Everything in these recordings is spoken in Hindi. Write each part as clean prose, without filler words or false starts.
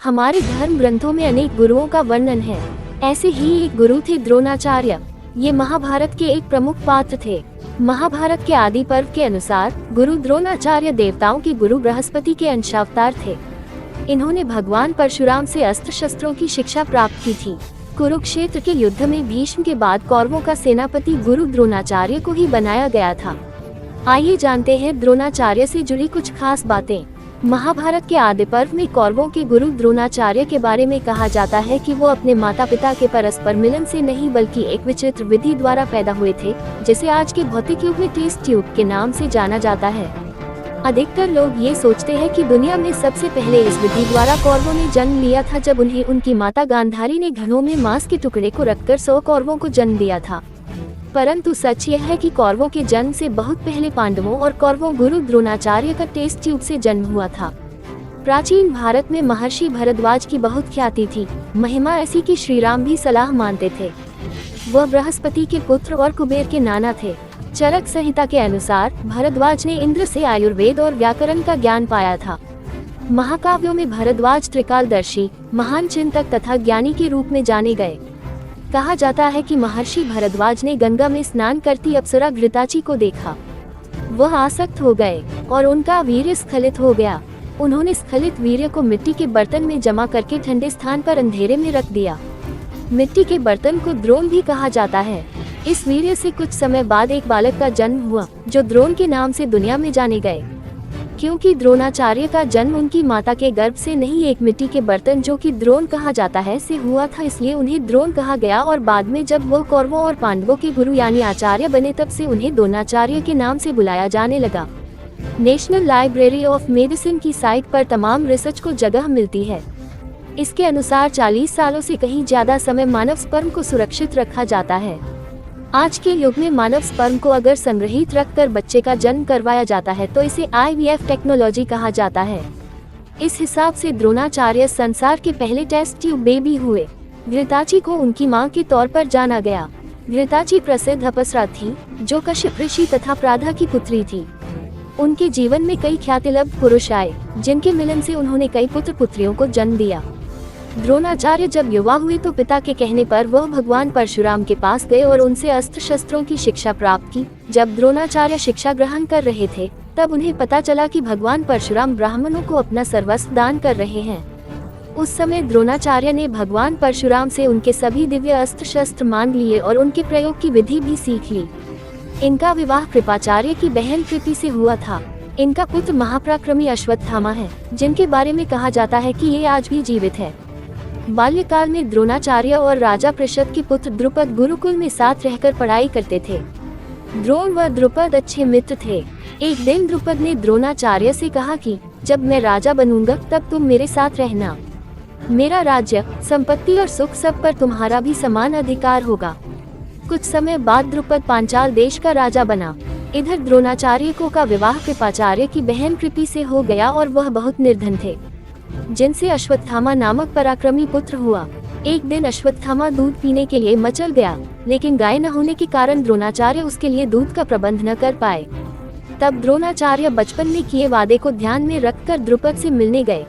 हमारे धर्म ग्रंथों में अनेक गुरुओं का वर्णन है। ऐसे ही एक गुरु थे द्रोणाचार्य। ये महाभारत के एक प्रमुख पात्र थे। महाभारत के आदि पर्व के अनुसार गुरु द्रोणाचार्य देवताओं के गुरु बृहस्पति के अंशावतार थे। इन्होंने भगवान परशुराम से अस्त्र शस्त्रों की शिक्षा प्राप्त की थी। कुरुक्षेत्र के युद्ध में भीष्म के बाद कौरवों का सेनापति गुरु द्रोणाचार्य को ही बनाया गया था। आइए जानते हैं द्रोणाचार्य से जुड़ी कुछ खास बातें। महाभारत के आदि पर्व में कौरवों के गुरु द्रोणाचार्य के बारे में कहा जाता है कि वो अपने माता पिता के परस्पर मिलन से नहीं बल्कि एक विचित्र विधि द्वारा पैदा हुए थे, जिसे आज के भौतिक युग में टेस्ट ट्यूब के नाम से जाना जाता है। अधिकतर लोग ये सोचते हैं कि दुनिया में सबसे पहले इस विधि द्वारा कौरवों ने जन्म लिया था, जब उन्हें उनकी माता गांधारी ने घड़ों में मांस के टुकड़े को रखकर 100 कौरवों को जन्म दिया था। परंतु सच यह है कि कौरवों के जन्म से बहुत पहले पांडवों और कौरवों गुरु द्रोणाचार्य का टेस्ट ट्यूब से जन्म हुआ था। प्राचीन भारत में महर्षि भरद्वाज की बहुत ख्याति थी। महिमा ऐसी कि श्री राम भी सलाह मानते थे। वह बृहस्पति के पुत्र और कुबेर के नाना थे। चरक संहिता के अनुसार भरद्वाज ने इंद्र से आयुर्वेद और व्याकरण का ज्ञान पाया था। महाकाव्यों में भरद्वाज त्रिकालदर्शी, महान चिंतक तथा ज्ञानी के रूप में जाने गए। कहा जाता है कि महर्षि भरद्वाज ने गंगा में स्नान करती अप्सरा घृताची को देखा। वह आसक्त हो गए और उनका वीर्य स्खलित हो गया। उन्होंने स्खलित वीर्य को मिट्टी के बर्तन में जमा करके ठंडे स्थान पर अंधेरे में रख दिया। मिट्टी के बर्तन को द्रोण भी कहा जाता है। इस वीर्य से कुछ समय बाद एक बालक का जन्म हुआ, जो द्रोण के नाम से दुनिया में जाने गए। क्योंकि द्रोणाचार्य का जन्म उनकी माता के गर्भ से नहीं, एक मिट्टी के बर्तन जो कि द्रोण कहा जाता है से हुआ था, इसलिए उन्हें द्रोण कहा गया। और बाद में जब वह कौरवों और पांडवों के गुरु यानी आचार्य बने, तब से उन्हें द्रोणाचार्य के नाम से बुलाया जाने लगा। नेशनल लाइब्रेरी ऑफ मेडिसिन की साइट पर तमाम रिसर्च को जगह मिलती है। इसके अनुसार 40 सालों से कहीं ज्यादा समय मानव स्पर्म को सुरक्षित रखा जाता है। आज के युग में मानव स्पर्म को अगर संग्रहित रखकर बच्चे का जन्म करवाया जाता है तो इसे IVF टेक्नोलॉजी कहा जाता है। इस हिसाब से द्रोणाचार्य संसार के पहले टेस्ट ट्यूब बेबी हुए। घृताची को उनकी मां के तौर पर जाना गया। घृताची प्रसिद्ध अप्सरा थी, जो कश्यप ऋषि तथा प्राधा की पुत्री थी। उनके जीवन में कई ख्यातिलब्ध पुरुष आए, जिनके मिलन से उन्होंने कई पुत्र पुत्रियों को जन्म दिया। द्रोणाचार्य जब युवा हुए तो पिता के कहने पर वह भगवान परशुराम के पास गए और उनसे अस्त्र शस्त्रों की शिक्षा प्राप्त की। जब द्रोणाचार्य शिक्षा ग्रहण कर रहे थे, तब उन्हें पता चला कि भगवान परशुराम ब्राह्मणों को अपना सर्वस्व दान कर रहे हैं। उस समय द्रोणाचार्य ने भगवान परशुराम से उनके सभी दिव्य अस्त्र शस्त्र मांग लिए और उनके प्रयोग की विधि भी सीख ली। इनका विवाह कृपाचार्य की बहन कृति से हुआ था। इनका पुत्र महापराक्रमी अश्वत्थामा है, जिनके बारे में कहा जाता है कि ये आज भी जीवित है। बाल्यकाल में द्रोणाचार्य और राजा पृषद के पुत्र द्रुपद गुरुकुल में साथ रहकर पढ़ाई करते थे। द्रोण व द्रुपद अच्छे मित्र थे। एक दिन द्रुपद ने द्रोणाचार्य से कहा कि जब मैं राजा बनूंगा तब तुम मेरे साथ रहना। मेरा राज्य, संपत्ति और सुख सब पर तुम्हारा भी समान अधिकार होगा। कुछ समय बाद द्रुपद पांचाल देश का राजा बना। इधर द्रोणाचार्य का विवाह कृपाचार्य की बहन कृपि से हो गया और वह बहुत निर्धन थे, जिनसे अश्वत्थामा नामक पराक्रमी पुत्र हुआ। एक दिन अश्वत्थामा दूध पीने के लिए मचल गया, लेकिन गाय न होने के कारण द्रोणाचार्य उसके लिए दूध का प्रबंध न कर पाए। तब द्रोणाचार्य बचपन में किए वादे को ध्यान में रखकर द्रुपद से मिलने गए।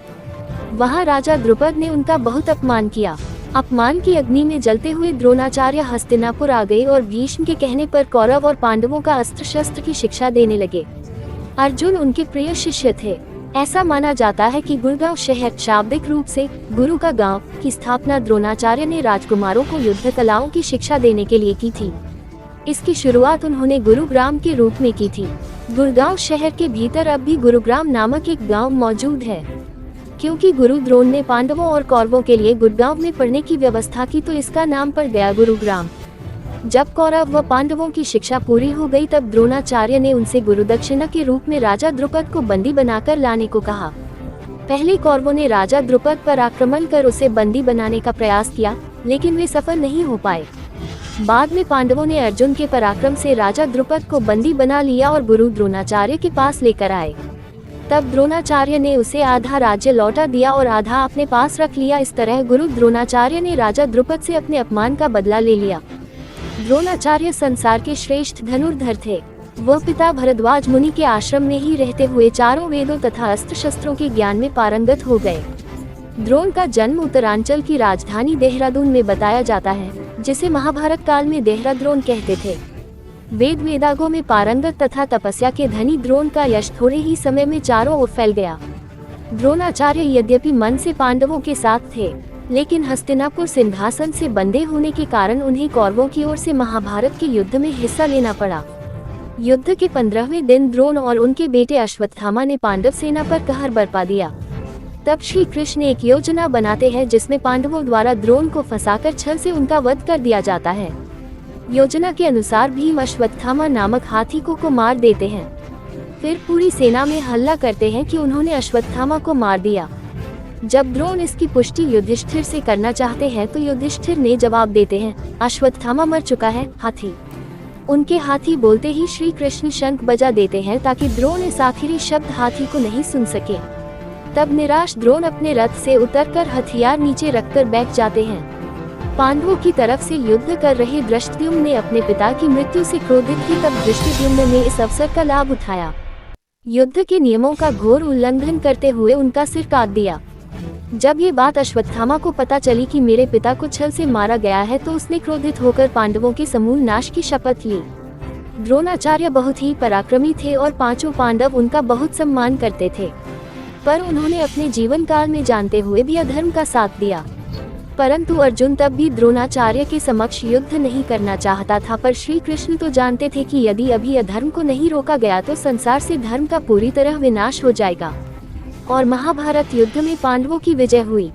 वहां राजा द्रुपद ने उनका बहुत अपमान किया। अपमान की अग्नि में जलते हुए द्रोणाचार्य हस्तिनापुर आ गए और भीष्म के कहने पर कौरव और पांडवों का अस्त्र शस्त्र की शिक्षा देने लगे। अर्जुन उनके प्रिय शिष्य थे। ऐसा माना जाता है कि गुड़गांव शहर, शाब्दिक रूप से गुरु का गांव, की स्थापना द्रोणाचार्य ने राजकुमारों को युद्ध कलाओं की शिक्षा देने के लिए की थी। इसकी शुरुआत उन्होंने गुरुग्राम के रूप में की थी। गुड़गांव शहर के भीतर अब भी गुरुग्राम नामक एक गांव मौजूद है। क्योंकि गुरु द्रोण ने पांडवों और कौरवों के लिए गुड़गांव में पढ़ने की व्यवस्था की, तो इसका नाम पड़ गया गुरुग्राम। जब कौरव व पांडवों की शिक्षा पूरी हो गई, तब द्रोणाचार्य ने उनसे गुरु दक्षिणा के रूप में राजा द्रुपद को बंदी बनाकर लाने को कहा। पहले कौरवों ने राजा द्रुपद पर आक्रमण कर उसे बंदी बनाने का प्रयास किया, लेकिन वे सफल नहीं हो पाए। बाद में पांडवों ने अर्जुन के पराक्रम से राजा द्रुपद को बंदी बना लिया और गुरु द्रोणाचार्य के पास लेकर आए। तब द्रोणाचार्य ने उसे आधा राज्य लौटा दिया और आधा अपने पास रख लिया। इस तरह गुरु द्रोणाचार्य ने राजा द्रुपद से अपने अपमान का बदला ले लिया। द्रोणाचार्य संसार के श्रेष्ठ धनुर्धर थे। वह पिता भरद्वाज मुनि के आश्रम में ही रहते हुए चारों वेदों तथा अस्त्र शस्त्रों के ज्ञान में पारंगत हो गए। द्रोण का जन्म उत्तरांचल की राजधानी देहरादून में बताया जाता है, जिसे महाभारत काल में देहराद्रोण कहते थे। वेद वेदागों में पारंगत तथा तपस्या के धनी द्रोण का यश थोड़े ही समय में चारों ओर फैल गया। द्रोणाचार्य यद्यपि मन से पांडवों के साथ थे, लेकिन हस्तिनापुर सिंहासन से बंधे होने के कारण उन्हें कौरवों की ओर से महाभारत के युद्ध में हिस्सा लेना पड़ा। युद्ध के 15वें दिन द्रोण और उनके बेटे अश्वत्थामा ने पांडव सेना पर कहर बरपा दिया। तब श्री कृष्ण एक योजना बनाते हैं जिसमें पांडवों द्वारा द्रोण को फंसाकर छल से उनका वध कर दिया जाता है। योजना के अनुसार भीम अश्वत्थामा नामक हाथी को मार देते हैं। फिर पूरी सेना में हल्ला करते हैं कि उन्होंने अश्वत्थामा को मार दिया। जब द्रोण इसकी पुष्टि युधिष्ठिर से करना चाहते हैं तो युधिष्ठिर ने जवाब देते हैं, अश्वत्थामा मर चुका है, हाथी। उनके हाथी बोलते ही श्री कृष्ण शंख बजा देते हैं ताकि द्रोण इस आखिरी शब्द हाथी को नहीं सुन सके। तब निराश द्रोण अपने रथ से उतरकर हथियार नीचे रखकर बैठ जाते हैं। पांडवों की तरफ से युद्ध कर रहे धृष्टद्युम्न ने अपने पिता की मृत्यु से क्रोधित थी। तब धृष्टद्युम्न ने इस अवसर का लाभ उठाया। युद्ध के नियमों का घोर उल्लंघन करते हुए उनका सिर काट दिया। जब ये बात अश्वत्थामा को पता चली कि मेरे पिता को छल से मारा गया है तो उसने क्रोधित होकर पांडवों के समूल नाश की शपथ ली। द्रोणाचार्य बहुत ही पराक्रमी थे और पांचों पांडव उनका बहुत सम्मान करते थे, पर उन्होंने अपने जीवन काल में जानते हुए भी अधर्म का साथ दिया। परंतु अर्जुन तब भी द्रोणाचार्य के समक्ष युद्ध नहीं करना चाहता था, पर श्री कृष्ण तो जानते थे कि यदि अभी अधर्म को नहीं रोका गया तो संसार से धर्म का पूरी तरह विनाश हो जाएगा। और महाभारत युद्ध में पांडवों की विजय हुई।